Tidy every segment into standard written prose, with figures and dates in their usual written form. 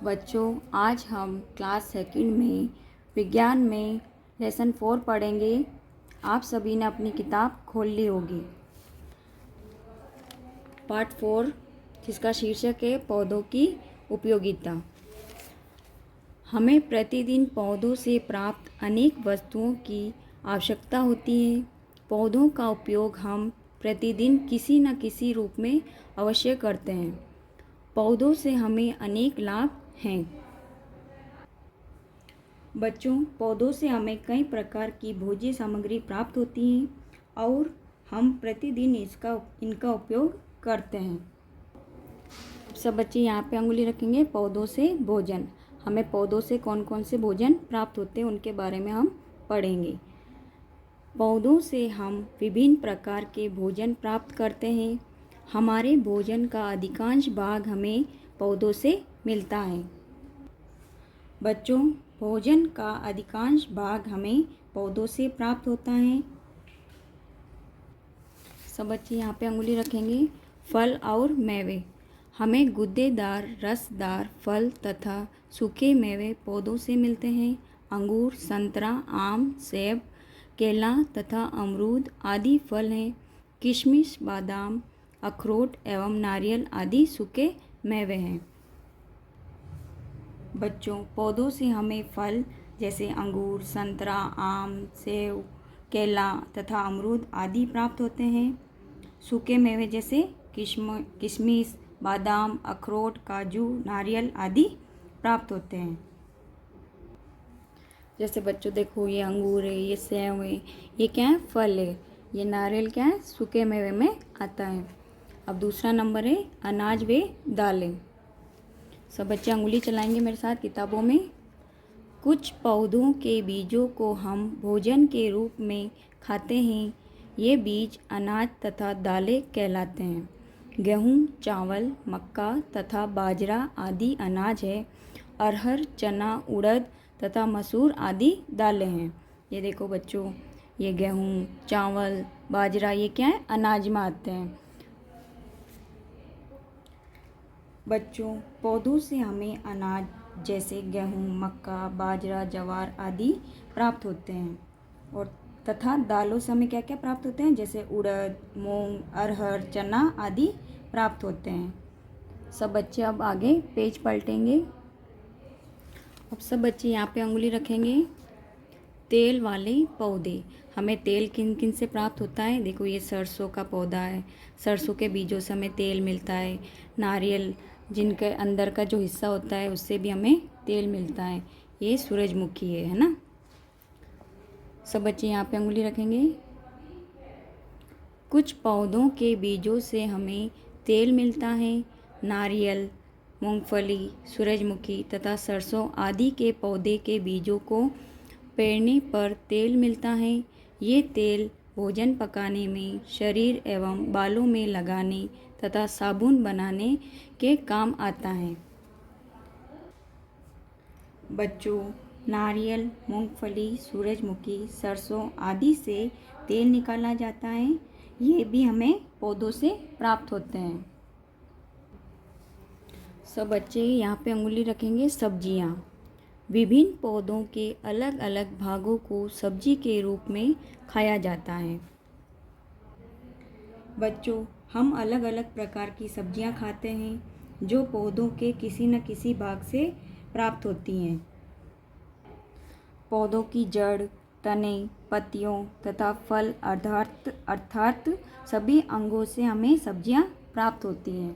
बच्चों, आज हम क्लास सेकंड में विज्ञान में लेसन 4 पढ़ेंगे। आप सभी ने अपनी किताब खोल ली होगी। पार्ट 4 जिसका शीर्षक है पौधों की उपयोगिता। हमें प्रतिदिन पौधों से प्राप्त अनेक वस्तुओं की आवश्यकता होती है। पौधों का उपयोग हम प्रतिदिन किसी न किसी रूप में अवश्य करते हैं। पौधों से हमें अनेक लाभ हैं। बच्चों, पौधों से हमें कई प्रकार की भोज्य सामग्री प्राप्त होती है और हम प्रतिदिन इनका उपयोग करते हैं। सब बच्चे यहाँ पे अंगुली रखेंगे। पौधों से भोजन। हमें पौधों से कौन कौन से भोजन प्राप्त होते हैं उनके बारे में हम पढ़ेंगे। पौधों से हम विभिन्न प्रकार के भोजन प्राप्त करते हैं। हमारे भोजन का अधिकांश भाग हमें पौधों से मिलता है। बच्चों, भोजन का अधिकांश भाग हमें पौधों से प्राप्त होता है। सब बच्चे यहाँ पे अंगुली रखेंगे। फल और मेवे। हमें गुद्देदार रसदार फल तथा सूखे मेवे पौधों से मिलते हैं। अंगूर, संतरा, आम, सेब, केला तथा अमरूद आदि फल हैं। किशमिश, बादाम, अखरोट एवं नारियल आदि सूखे मेवे हैं। बच्चों, पौधों से हमें फल जैसे अंगूर, संतरा, आम, सेब, केला तथा अमरूद आदि प्राप्त होते हैं। सूखे मेवे जैसे किशमिश, बादाम, अखरोट, काजू, नारियल आदि प्राप्त होते हैं। जैसे बच्चों देखो, ये अंगूर है, ये सेब है, ये क्या है? फल है। ये नारियल क्या है? सूखे मेवे में आता है। अब दूसरा नंबर है अनाज व दालें। सब बच्चे अंगुली चलाएंगे मेरे साथ किताबों में। कुछ पौधों के बीजों को हम भोजन के रूप में खाते हैं। ये बीज अनाज तथा दालें कहलाते हैं। गेहूँ, चावल, मक्का तथा बाजरा आदि अनाज है। अरहर, चना, उड़द तथा मसूर आदि दालें हैं। ये देखो बच्चों, ये गेहूँ, चावल, बाजरा ये क्या है? अनाज में आते हैं। बच्चों, पौधों से हमें अनाज जैसे गेहूँ, मक्का, बाजरा, ज्वार आदि प्राप्त होते हैं। और तथा दालों से हमें क्या क्या प्राप्त होते हैं? जैसे उड़द, मूंग, अरहर, चना आदि प्राप्त होते हैं। सब बच्चे अब आगे पेज पलटेंगे। अब सब बच्चे यहाँ पे अंगुली रखेंगे। तेल वाले पौधे। हमें तेल किन किन से प्राप्त होता है? देखो, ये सरसों का पौधा है। सरसों के बीजों से हमें तेल मिलता है। नारियल जिनके अंदर का जो हिस्सा होता है उससे भी हमें तेल मिलता है। ये सूरजमुखी है ना। सब बच्चे यहाँ पे अंगुली रखेंगे। कुछ पौधों के बीजों से हमें तेल मिलता है। नारियल, मूंगफली, सूरजमुखी तथा सरसों आदि के पौधे के बीजों को पेरने पर तेल मिलता है। ये तेल भोजन पकाने में, शरीर एवं बालों में लगाने तथा साबुन बनाने के काम आता है। बच्चों, नारियल, मूंगफली, सूरजमुखी, सरसों आदि से तेल निकाला जाता है। ये भी हमें पौधों से प्राप्त होते हैं। सब बच्चे यहाँ पे अंगुली रखेंगे। सब्जियाँ। विभिन्न पौधों के अलग अलग भागों को सब्जी के रूप में खाया जाता है। बच्चों, हम अलग अलग प्रकार की सब्जियां खाते हैं जो पौधों के किसी न किसी भाग से प्राप्त होती हैं। पौधों की जड़, तने, पत्तियों तथा फल अर्थात सभी अंगों से हमें सब्जियां प्राप्त होती हैं।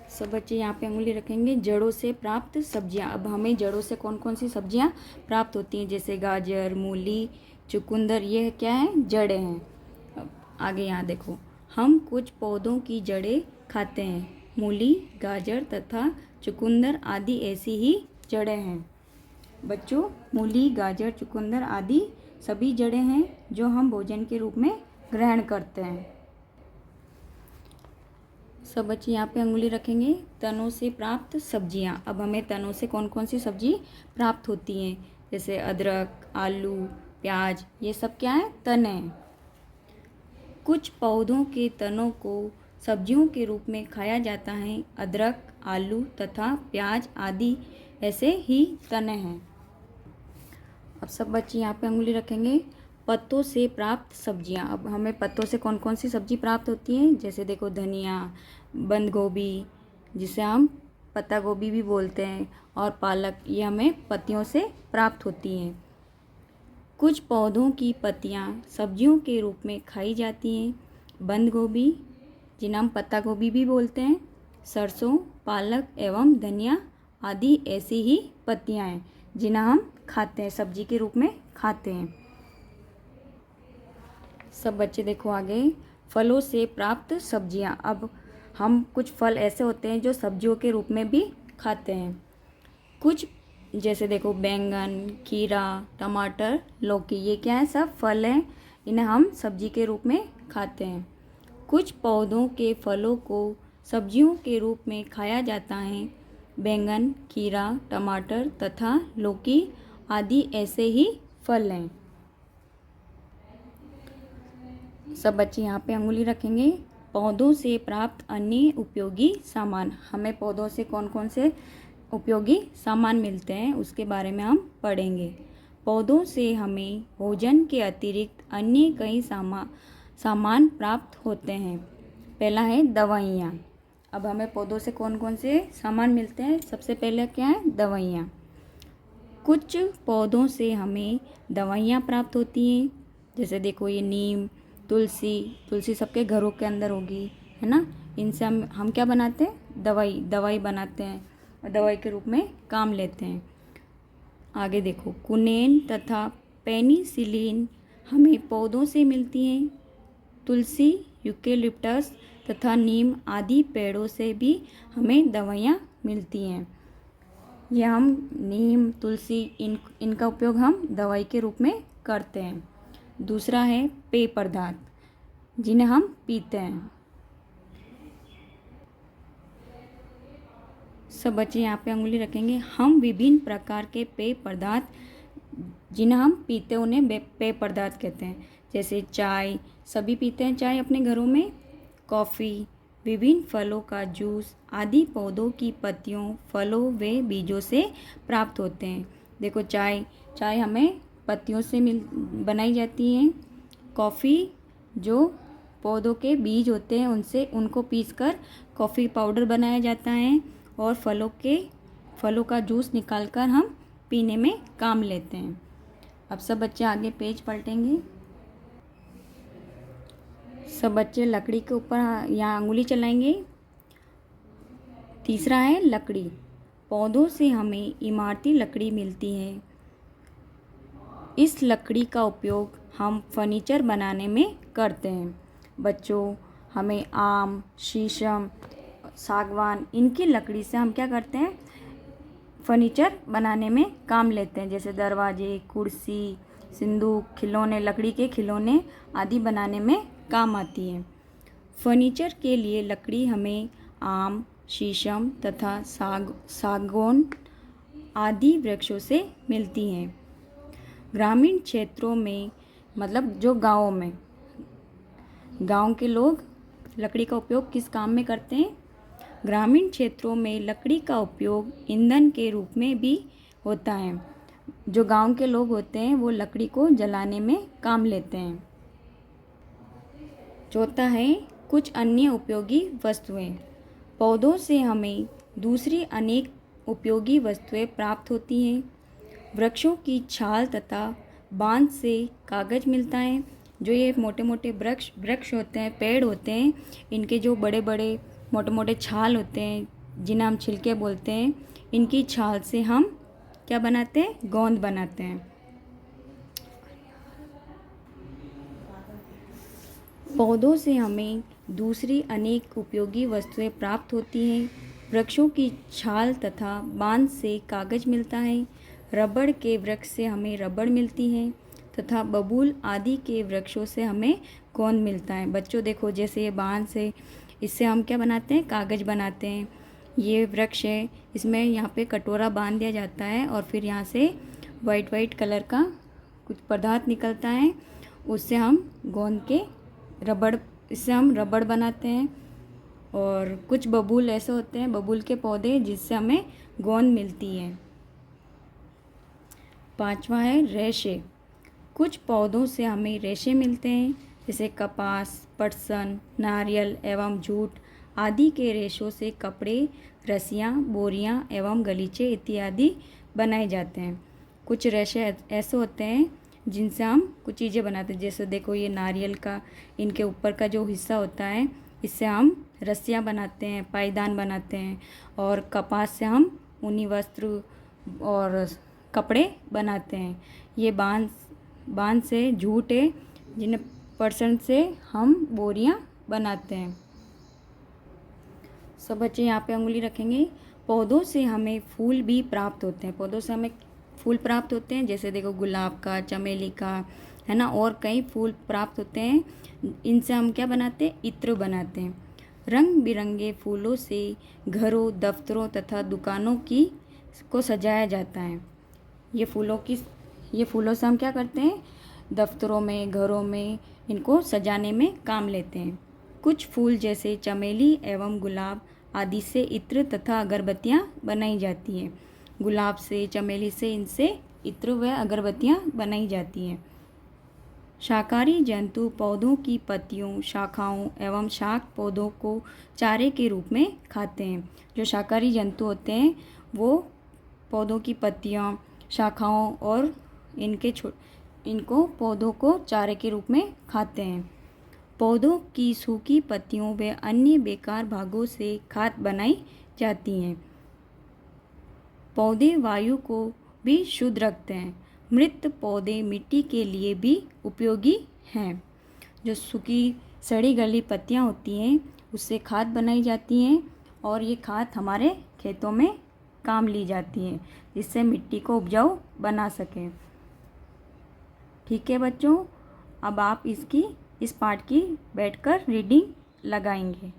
सब बच्चे यहाँ पे अंगुली रखेंगे। जड़ों से प्राप्त सब्जियाँ। अब हमें जड़ों से कौन कौन सी सब्जियाँ प्राप्त होती हैं? जैसे गाजर, मूली, चुकंदर, ये क्या है? जड़ें हैं। अब आगे यहाँ देखो, हम कुछ पौधों की जड़ें खाते हैं। मूली, गाजर तथा चुकंदर आदि ऐसी ही जड़ें हैं। बच्चों, मूली, गाजर, चुकंदर आदि सभी जड़ें हैं जो हम भोजन के रूप में ग्रहण करते हैं। सब बच्चे यहाँ पे अंगुली रखेंगे। तनों से प्राप्त सब्जियाँ। अब हमें तनों से कौन कौन सी सब्जी प्राप्त होती हैं? जैसे अदरक, आलू, प्याज, ये सब क्या है? तने हैं। कुछ पौधों के तनों को सब्जियों के रूप में खाया जाता है। अदरक, आलू तथा प्याज आदि ऐसे ही तने हैं। अब सब बच्चे यहाँ पे उंगली रखेंगे। पत्तों से प्राप्त सब्जियाँ। अब हमें पत्तों से कौन कौन सी सब्जी प्राप्त होती हैं? जैसे देखो धनिया, बंद गोभी, जिसे हम पत्ता गोभी भी बोलते हैं, और पालक, ये हमें पत्तियों से प्राप्त होती हैं। कुछ पौधों की पत्तियाँ सब्जियों के रूप में खाई जाती हैं। बंद गोभी, जिन्हें हम पत्ता गोभी भी बोलते हैं, सरसों, पालक एवं धनिया आदि ऐसी ही पत्तियाँ हैं जिन्हें हम खाते हैं, सब्जी के रूप में खाते हैं। सब बच्चे देखो आगे, फलों से प्राप्त सब्जियां। अब हम कुछ फल ऐसे होते हैं जो सब्जियों के रूप में भी खाते हैं। कुछ जैसे देखो बैंगन, खीरा, टमाटर, लौकी, ये क्या है? सब फल हैं, इन्हें हम सब्जी के रूप में खाते हैं। कुछ पौधों के फलों को सब्जियों के रूप में खाया जाता है। बैंगन, खीरा, टमाटर तथा लौकी आदि ऐसे ही फल हैं। सब बच्चे यहाँ पे अंगुली रखेंगे। पौधों से प्राप्त अन्य उपयोगी सामान। हमें पौधों से कौन कौन से उपयोगी सामान मिलते हैं उसके बारे में हम पढ़ेंगे। पौधों से हमें भोजन के अतिरिक्त अन्य कई सामान प्राप्त होते हैं। पहला है दवाइयाँ। अब हमें पौधों से कौन कौन से सामान मिलते हैं? सबसे पहले क्या है? दवाइयाँ। कुछ पौधों से हमें दवाइयाँ प्राप्त होती हैं। जैसे देखो ये नीम, तुलसी सबके घरों के अंदर होगी, है ना। इनसे हम क्या बनाते हैं? दवाई बनाते हैं और दवाई के रूप में काम लेते हैं। आगे देखो, कुनेन तथा पेनिसिलिन हमें पौधों से मिलती हैं। तुलसी, यूकेलिप्टस तथा नीम आदि पेड़ों से भी हमें दवाइयाँ मिलती हैं। ये हम नीम, तुलसी, इनका उपयोग हम दवाई के रूप में करते हैं। दूसरा है पेय पदार्थ, जिन्हें हम पीते हैं। सब बच्चे यहाँ पे उंगली रखेंगे। हम विभिन्न प्रकार के पेय पदार्थ जिन्हें हम पीते हैं उन्हें पेय पदार्थ कहते हैं। जैसे चाय, सभी पीते हैं चाय अपने घरों में। कॉफ़ी, विभिन्न फलों का जूस आदि पौधों की पत्तियों, फलों व बीजों से प्राप्त होते हैं। देखो चाय हमें पत्तियों से बनाई जाती हैं। कॉफ़ी जो पौधों के बीज होते हैं उनको पीसकर कॉफ़ी पाउडर बनाया जाता है, और फलों का जूस निकालकर हम पीने में काम लेते हैं। अब सब बच्चे आगे पेज पलटेंगे। सब बच्चे लकड़ी के ऊपर यहाँ अंगुली चलाएंगे। तीसरा है लकड़ी। पौधों से हमें इमारती लकड़ी मिलती है। इस लकड़ी का उपयोग हम फर्नीचर बनाने में करते हैं। बच्चों, हमें आम, शीशम, सागवान, इनकी लकड़ी से हम क्या करते हैं? फर्नीचर बनाने में काम लेते हैं। जैसे दरवाजे, कुर्सी, सिंदूक, खिलौने, लकड़ी के खिलौने आदि बनाने में काम आती है। फर्नीचर के लिए लकड़ी हमें आम, शीशम तथा सागौन आदि वृक्षों से मिलती हैं। ग्रामीण क्षेत्रों में, मतलब जो गांव के लोग लकड़ी का उपयोग किस काम में करते हैं? ग्रामीण क्षेत्रों में लकड़ी का उपयोग ईंधन के रूप में भी होता है। जो गांव के लोग होते हैं वो लकड़ी को जलाने में काम लेते हैं। चौथा है कुछ अन्य उपयोगी वस्तुएं। पौधों से हमें दूसरी अनेक उपयोगी वस्तुएं प्राप्त होती हैं। वृक्षों की छाल तथा बांस से कागज मिलता है। जो ये मोटे मोटे वृक्ष होते हैं, पेड़ होते हैं, इनके जो बड़े बड़े मोटे मोटे छाल होते हैं, जिन्हें हम छिलके बोलते हैं, इनकी छाल से हम क्या बनाते हैं? गोंद बनाते हैं। पौधों से हमें दूसरी अनेक उपयोगी वस्तुएं प्राप्त होती हैं। वृक्षों की छाल तथा बांस से कागज मिलता है। रबड़ के वृक्ष से हमें रबड़ मिलती है तथा बबूल आदि के वृक्षों से हमें गोंद मिलता है। बच्चों देखो, जैसे ये बांस है, इससे हम क्या बनाते हैं? कागज बनाते हैं। ये वृक्ष है, इसमें यहाँ पे कटोरा बांध दिया जाता है और फिर यहाँ से वाइट कलर का कुछ पदार्थ निकलता है, उससे हम गोंद के इससे हम रबड़ बनाते हैं। और कुछ बबूल ऐसे होते हैं, बबूल के पौधे, जिससे हमें गोंद मिलती है। 5वां है रेशे। कुछ पौधों से हमें रेशे मिलते हैं, जैसे कपास, पटसन, नारियल एवं जूट आदि के रेशों से कपड़े, रस्सियाँ, बोरियां एवं गलीचे इत्यादि बनाए जाते हैं। कुछ रेशे ऐसे होते हैं जिनसे हम कुछ चीज़ें बनाते हैं, जैसे देखो ये नारियल का, इनके ऊपर का जो हिस्सा होता है, इससे हम रस्सियाँ बनाते हैं, पायदान बनाते हैं। और कपास से हम ऊनी वस्त्र और कपड़े बनाते हैं। ये बांस से जूट है, जिन्हें परसन से हम बोरियां बनाते हैं। सब बच्चे यहाँ पे उंगली रखेंगे। पौधों से हमें फूल भी प्राप्त होते हैं। पौधों से हमें फूल प्राप्त होते हैं, जैसे देखो गुलाब का, चमेली का, है ना, और कई फूल प्राप्त होते हैं। इनसे हम क्या बनाते हैं? इत्र बनाते हैं। रंग बिरंगे फूलों से घरों, दफ्तरों तथा दुकानों को सजाया जाता है। ये फूलों से हम क्या करते हैं? दफ्तरों में, घरों में इनको सजाने में काम लेते हैं। कुछ फूल जैसे चमेली एवं गुलाब आदि से इत्र तथा अगरबत्तियां बनाई जाती हैं। गुलाब से, चमेली से, इनसे इत्र व अगरबत्तियां बनाई जाती हैं। शाकाहारी जंतु पौधों की पत्तियों, शाखाओं एवं शाक पौधों को चारे के रूप में खाते हैं। जो शाकाहारी जंतु होते हैं वो पौधों की पत्तियां, शाखाओं और इनको पौधों को चारे के रूप में खाते हैं। पौधों की सूखी पत्तियों व अन्य बेकार भागों से खाद बनाई जाती हैं। पौधे वायु को भी शुद्ध रखते हैं। मृत पौधे मिट्टी के लिए भी उपयोगी हैं। जो सूखी सड़ी गली पत्तियां होती हैं उससे खाद बनाई जाती हैं, और ये खाद हमारे खेतों में काम ली जाती है, जिससे मिट्टी को उपजाऊ बना सकें। ठीक है बच्चों, अब आप इस पार्ट की बैठकर रीडिंग लगाएंगे।